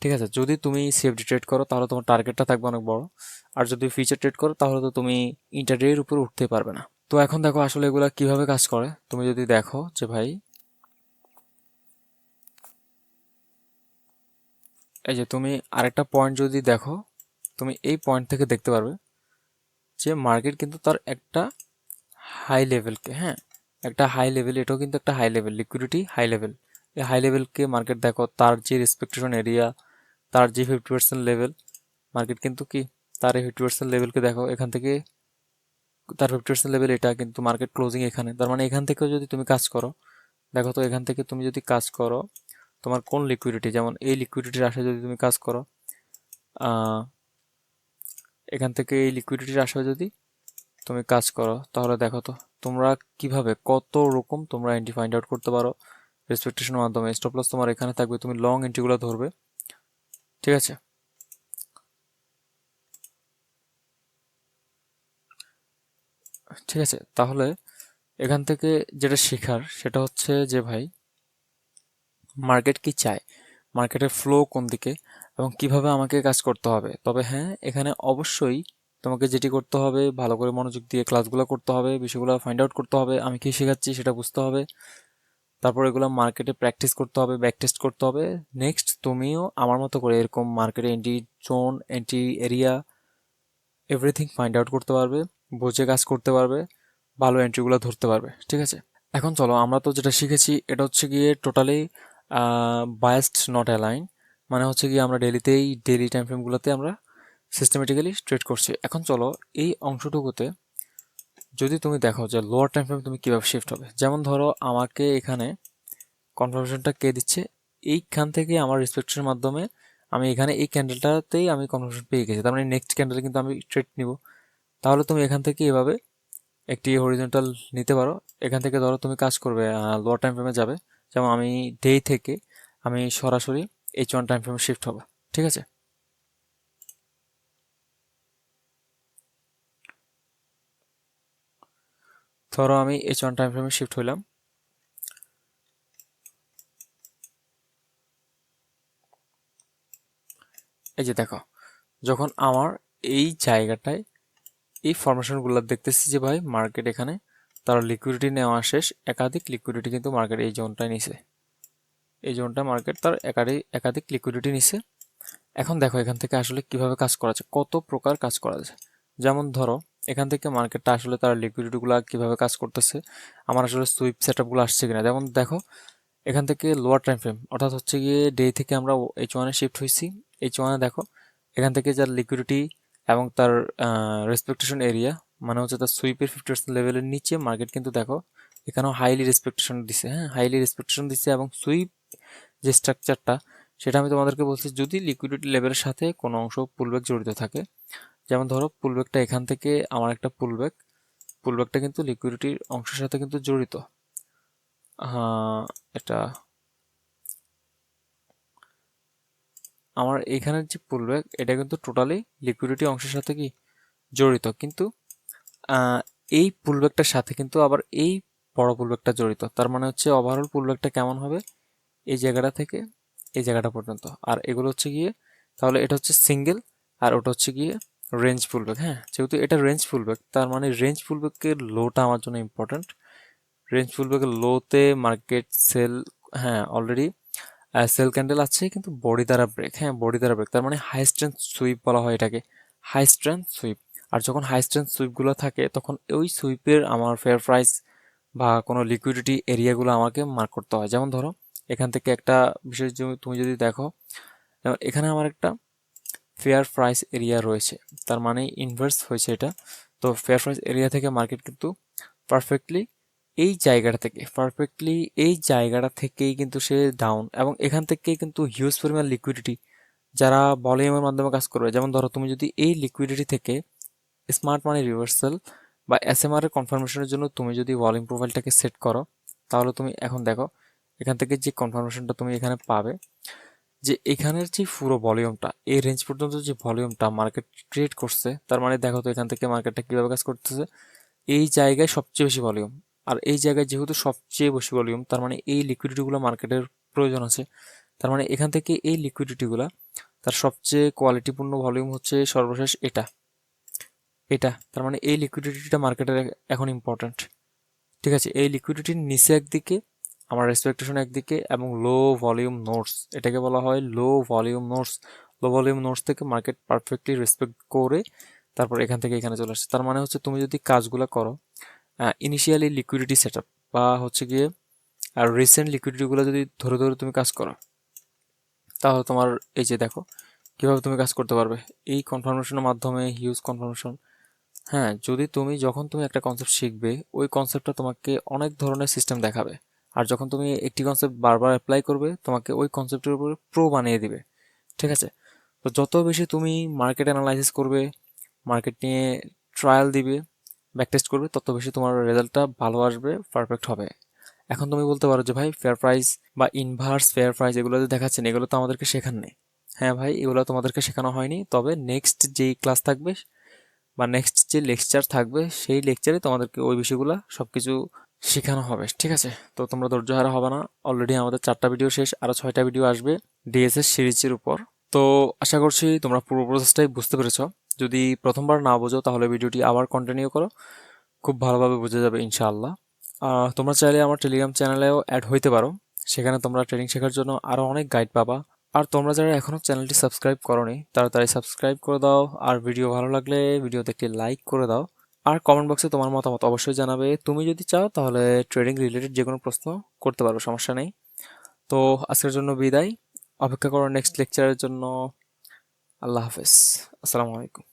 ঠিক আছে, যদি তুমি সিএফডি ট্রেড করো তাহলে তোমার টার্গেটটা থাকবে অনেক বড়, আর যদি ফিউচার ট্রেড করো তাহলে তো তুমি ইন্টারডের উপরে উঠতে পারবে না। তো এখন দেখো আসলে এগুলা কিভাবে কাজ করে। তুমি যদি দেখো যে ভাই, এই যে তুমি আরেকটা পয়েন্ট যদি দেখো, তুমি এই পয়েন্ট থেকে দেখতে পারবে যে মার্কেট কিন্তু তার একটা হাই লেভেলকে, হ্যাঁ, একটা হাই লেভেল, এটাও কিন্তু একটা high level, liquidity high level. এই হাই লেভেলকে মার্কেট দেখো তার যে রেসপেকটেশন এরিয়া, তার যে 50% লেভেল, মার্কেট কিন্তু কি তার এই 50% লেভেলকে দেখো, এখান থেকে তার 50% লেভেল এটা, কিন্তু মার্কেট ক্লোজিং এখানে। তার মানে এখান থেকেও যদি তুমি কাজ করো, দেখো তো এখান থেকে তুমি যদি কাজ করো, তোমার কোন লিকুইডিটি, যেমন এই লিকুইডিটির আশায় যদি তুমি কাজ করো, এখান থেকে এই লিকুইডিটির আশায় যদি তুমি কাজ করো, তাহলে দেখো তো তোমরা কিভাবে কত রকম তোমরা এন্ট্রি ফাইন্ড আউট করতে পারো রেসপেকটেশনের মাধ্যমে। স্টপ লস তোমার এখানে থাকবে, তুমি লং এন্ট্রিগুলো ধরবে। ঠিক আছে, ঠিক আছে, তাহলে এখান থেকে যেটা শেখার সেটা হচ্ছে যে ভাই মার্কেট কি চায়, মার্কেটের ফ্লো কোন দিকে এবং কিভাবে আমাকে কাজ করতে হবে। তবে হ্যাঁ, এখানে অবশ্যই তোমাকে যেটি করতে হবে ভালো করে মনোযোগ দিয়ে ক্লাসগুলো করতে হবে, বিষয়গুলো ফাইন্ড আউট করতে হবে, আমি কি শেখাচ্ছি সেটা বুঝতে হবে। তারপর এগুলো মার্কেটে প্র্যাকটিস করতে হবে, ব্যাক টেস্ট করতে হবে। নেক্সট তুমিও আমার মতো করে এরকম মার্কেটে entry zone, entry area, everything find out করতে পারবে, বুঝে কাজ করতে পারবে, ভালো এন্ট্রিগুলো ধরতে পারবে। ঠিক আছে, এখন চলো আমরা তো যেটা শিখেছি এটা হচ্ছে গিয়ে টোটালি বায়াসড নট অ্যালাইন, মানে হচ্ছে গিয়ে আমরা ডেইলি টাইম ফ্রেমগুলোতে আমরা সিস্টেমেটিক্যালি ট্রেড করছি। এখন চলো এই অংশটুকুতে যদি তুমি দেখো যে লোয়ার টাইম ফ্রেম তুমি কিভাবে শিফট হবে, যেমন ধরো আমাকে এখানে কনফার্মেশনটা কে দিচ্ছে, এইখান থেকে আমার রেসপেক্টের মাধ্যমে আমি এখানে এই ক্যান্ডেলটাতেই আমি কনফার্মেশন পেয়ে গেছি, তার মানে নেক্সট ক্যান্ডেলে কিন্তু আমি ট্রেড নিব। তাহলে তুমি এখান থেকে এভাবে একটি হরিজন্টাল নিতে পারো। এখান থেকে ধরো তুমি কাজ করবে, লোয়ার টাইম ফ্রেমে যাবে, যেমন আমি ডে থেকে আমি সরাসরি H1 টাইম ফ্রেমে শিফট হবো। ঠিক আছে, ধরো আমি H1 টাইম ফ্রেমে শিফট হইলাম। এই যে দেখো, যখন আমার এই জায়গাটায় এই ফরমেশনগুলো দেখতেছি যে ভাই মার্কেট এখানে তার লিকুইডিটি নেওয়া শেষ, একাধিক লিকুইডিটি কিন্তু মার্কেট এই জোনটায় নিছে, এই জোনটা মার্কেট তার একাধিক একাধিক লিকুইডিটি নিছে। এখন দেখো এখান থেকে আসলে কিভাবে কাজ করা যায়, কত প্রকার কাজ করা যায়। যেমন ধরো এখান থেকে মার্কেটটা আসলে তার লিকুইডিটিগুলো কিভাবে কাজ করতেছে, আমার আসলে সুইপ সেটআপগুলো আসছে কিনা। যেমন দেখো এখান থেকে লোয়ার টাইম ফ্রেম অর্থাৎ হচ্ছে গিয়ে ডে থেকে আমরা H1 এ শিফট হয়েছি। H1 এ দেখো এখান থেকে যার লিকুইডিটি এবং তার রেসপেকটেশন এরিয়া, মানে হচ্ছে তার সুইপের 50% লেভেলের নিচে মার্কেট কিন্তু দেখো এখানেও হাইলি রেসপেকটেশন দিছে, হ্যাঁ হাইলি রেসপেকটেশন দিছে। এবং সুইপ যে স্ট্রাকচারটা সেটা আমি তোমাদেরকে বলছি, যদি লিকুইডিটি লেভেলের সাথে কোনো অংশ পুলব্যাক জড়িত থাকে, যেমন ধরো পুলব্যাকটা এখান থেকে আমার একটা পুলব্যাকটা কিন্তু লিকুইডিটির অংশের সাথে কিন্তু জড়িত। হ্যাঁ, এটা আমার এখানের যে পুলব্যাক এটা কিন্তু টোটালি লিকুইডিটি অংশের সাথে কি জড়িত, কিন্তু আহ, এই পুলব্যাকটার সাথে কিন্তু আবার এই বড় পুলব্যাকটা জড়িত। তার মানে হচ্ছে ওভারঅল পুলব্যাকটা কেমন হবে, এই জায়গাটা থেকে এই জায়গাটা পর্যন্ত। আর এগুলো হচ্ছে গিয়ে, তাহলে এটা হচ্ছে সিঙ্গেল আর ওটা হচ্ছে গিয়ে রেঞ্জ পুলব্যাক। হ্যাঁ, যেহেতু এটা রেঞ্জ পুলব্যাক তার মানে রেঞ্জ পুলব্যাকের লোটা আমার জন্য ইম্পর্ট্যান্ট। রেঞ্জ পুলব্যাকের লোতে মার্কেট সেল, হ্যাঁ অলরেডি সেল ক্যান্ডেল আছে কিন্তু বডি দ্বারা ব্রেক, হ্যাঁ বডি দ্বারা ব্রেক, তার মানে হাই স্ট্রেংথ সুইপ বলা হয় এটাকে, হাই স্ট্রেংথ সুইপ। আর যখন হাই স্ট্রেংথ সুইপগুলো থাকে তখন ওই সুইপের আমার ফেয়ার প্রাইস বা কোনো লিকুইডিটি এরিয়াগুলো আমাকে মার্ক করতে হয়। যেমন ধরো এখান থেকে একটা বিশেষ তুমি যদি দেখো, যেমন এখানে আমার একটা ফেয়ার প্রাইস এরিয়া রয়েছে, তার মানে ইনভার্স হয়েছে এটা। তো ফেয়ার প্রাইস এরিয়া থেকে মার্কেট কিন্তু পারফেক্টলি এই জায়গাটা থেকেই কিন্তু সে ডাউন, এবং এখান থেকেই কিন্তু হিউজ পরিমাণ লিকুইডিটি যারা ভলিউমের মাধ্যমে কাজ করবে। যেমন ধরো তুমি যদি এই লিকুইডিটি থেকে স্মার্ট মানি রিভার্সাল বা এসএমআর এর কনফার্মেশনের জন্য তুমি যদি ভলিউম প্রোফাইলটাকে সেট করো, তাহলে তুমি এখন দেখো এখান থেকে যে কনফার্মেশনটা তুমি এখানে পাবে, যে এখানের যে পুরো ভলিউমটা এই রেঞ্জ পর্যন্ত যে ভলিউমটা মার্কেট ক্রিয়েট করছে, তার মানে দেখো তো এখান থেকে মার্কেটটা কিভাবে কাজ করতেছে। এই জায়গায় সবচেয়ে বেশি ভলিউম, আর এই জায়গায় যেহেতু সবচেয়ে বেশি ভলিউম তার মানে এই লিকুইডিটিগুলো মার্কেটের প্রয়োজন আছে। তার মানে এখান থেকে এই লিকুইডিটিগুলো তার সবচেয়ে কোয়ালিটিপূর্ণ ভলিউম হচ্ছে সর্বশেষ এটা, তার মানে এই লিকুইডিটিটা মার্কেটের এখন ইম্পর্ট্যান্ট। ঠিক আছে, এই লিকুইডিটির নিচে একদিকে আমার রেসপেক্টেশন একদিকে এবং লো ভলিউম নোটস, এটাকে বলা হয় লো ভলিউম নোটস। লো ভলিউম নোটস থেকে মার্কেট পারফেক্টলি রেসপেক্ট করে তারপর এখান থেকে এখানে চলে আসছে। তার মানে হচ্ছে তুমি যদি কাজগুলো করো ইনিশিয়ালি লিকুইডিটি সেট আপ বা হচ্ছে গিয়ে আর রিসেন্ট লিকুইডিটিগুলো যদি ধরে ধরে তুমি কাজ করো, তাহলে তোমার এই যে দেখো কিভাবে তুমি কাজ করতে পারবে এই কনফার্মেশনের মাধ্যমে, হিউজ কনফার্মেশন। হ্যাঁ, যদি তুমি যখন তুমি একটা কনসেপ্ট শিখবে ওই কনসেপ্টটা তোমাকে অনেক ধরনের সিস্টেম দেখাবে, আর যখন তুমি একটি কনসেপ্ট বারবার অ্যাপ্লাই করবে তোমাকে ওই কনসেপ্টের উপরে প্রো বানিয়ে দিবে। ঠিক আছে, তো যত বেশি তুমি মার্কেট অ্যানালাইসিস করবে, মার্কেট নিয়ে ট্রায়াল দিবে, ব্যাকটেস্ট করবে, তত বেশি তোমার রেজাল্টটা ভালো আসবে, পারফেক্ট হবে। এখন তুমি বলতে পারো যে ভাই ফেয়ার প্রাইস বা ইনভার্স ফেয়ার প্রাইস এগুলো যে দেখাচ্ছেন এগুলো তো আমাদেরকে শেখান নেই। হ্যাঁ ভাই, এগুলো তোমাদেরকে শেখানো হয়নি, তবে নেক্সট যেই ক্লাস থাকবে বা নেক্সট যে লেকচার থাকবে সেই লেকচারে তোমাদেরকে ওই বিষয়গুলো সব কিছু শেখানো হবে, ঠিক আছে? তো তোমরা ধৈর্য হারা হবে না। অলরেডি আমাদের 4টা ভিডিও শেষ, আরও 6টা ভিডিও আসবে ডিএসএস সিরিজের উপর। তো আশা করছি তোমরা পুরো প্রসেসটাই বুঝতে পেরেছো। যদি প্রথমবার না বোঝো তাহলে ভিডিওটি আবার কন্টিনিউ করো, খুব ভালোভাবে বুঝে যাবে ইনশাআল্লাহ। তোমরা চাইলে আমার টেলিগ্রাম চ্যানেলেও অ্যাড হইতে পারো, সেখানে তোমরা ট্রেডিং শেখার জন্য আরও অনেক গাইড পাবা। আর তোমরা যারা এখনও চ্যানেলটি সাবস্ক্রাইব করোনি তাড়াতাড়ি সাবস্ক্রাইব করে দাও, আর ভিডিও ভালো লাগলে ভিডিওতে একটি লাইক করে দাও। আর কমেন্ট বক্সে তোমার মতামত অবশ্যই জানাবে। তুমি যদি চাও তাহলে ট্রেডিং রিলেটেড যে কোনো প্রশ্ন করতে পারো, সমস্যা নেই। তো আজকের জন্য বিদায়, অপেক্ষা করো নেক্সট লেকচারের জন্য। আল্লাহ হাফেজ, আসসালামু আলাইকুম।